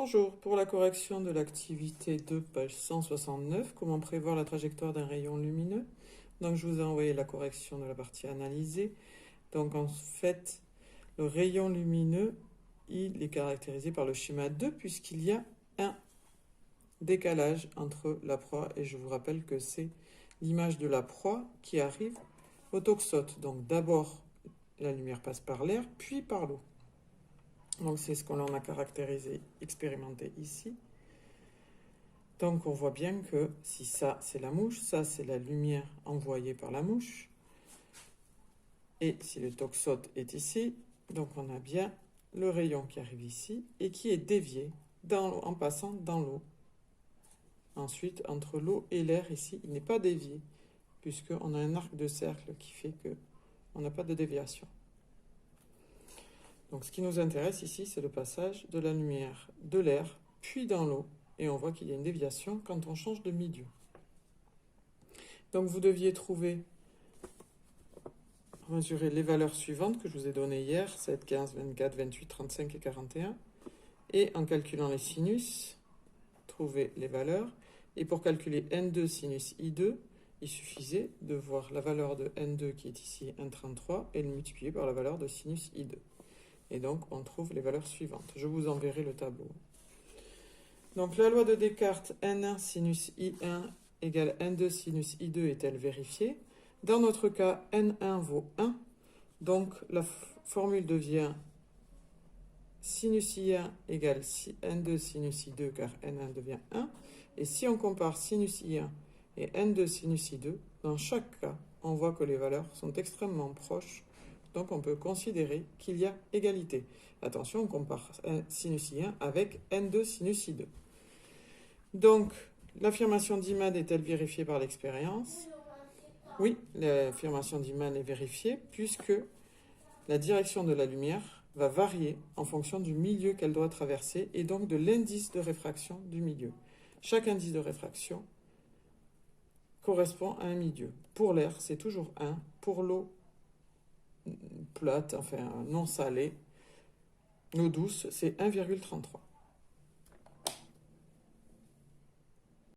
Bonjour, pour la correction de l'activité 2, page 169, comment prévoir la trajectoire d'un rayon lumineux. Donc je vous ai envoyé la correction de la partie analysée. Donc en fait, le rayon lumineux, il est caractérisé par le schéma 2 puisqu'il y a un décalage entre la proie et je vous rappelle que c'est l'image de la proie qui arrive au toxote. Donc d'abord, la lumière passe par l'air, puis par l'eau. Donc c'est ce qu'on a caractérisé, expérimenté ici. Donc on voit bien que si ça c'est la mouche, ça c'est la lumière envoyée par la mouche. Et si le toxote est ici, donc on a bien le rayon qui arrive ici et qui est dévié en passant dans l'eau. Ensuite, entre l'eau et l'air ici, il n'est pas dévié, puisqu'on a un arc de cercle qui fait qu'on n'a pas de déviation. Donc ce qui nous intéresse ici, c'est le passage de la lumière de l'air, puis dans l'eau, et on voit qu'il y a une déviation quand on change de milieu. Donc vous deviez mesurer les valeurs suivantes que je vous ai données hier, 7, 15, 24, 28, 35 et 41, et en calculant les sinus, trouver les valeurs. Et pour calculer N2 sinus I2, il suffisait de voir la valeur de N2 qui est ici 1,33 et le multiplier par la valeur de sinus I2. Et donc, on trouve les valeurs suivantes. Je vous enverrai le tableau. Donc, la loi de Descartes, N1 sinus I1 égale N2 sinus I2 est-elle vérifiée? Dans notre cas, N1 vaut 1. Donc, la formule devient sinus I1 égale N2 sinus I2 car N1 devient 1. Et si on compare sinus I1 et N2 sinus I2, dans chaque cas, on voit que les valeurs sont extrêmement proches. Donc on peut considérer qu'il y a égalité. Attention, on compare sinus I1 avec N2 sinus I2. Donc, l'affirmation d'Iman est-elle vérifiée par l'expérience? Oui, l'affirmation d'Iman est vérifiée puisque la direction de la lumière va varier en fonction du milieu qu'elle doit traverser et donc de l'indice de réfraction du milieu. Chaque indice de réfraction correspond à un milieu. Pour l'air, c'est toujours 1. Pour l'eau plate, enfin non salée, l'eau douce, c'est 1,33.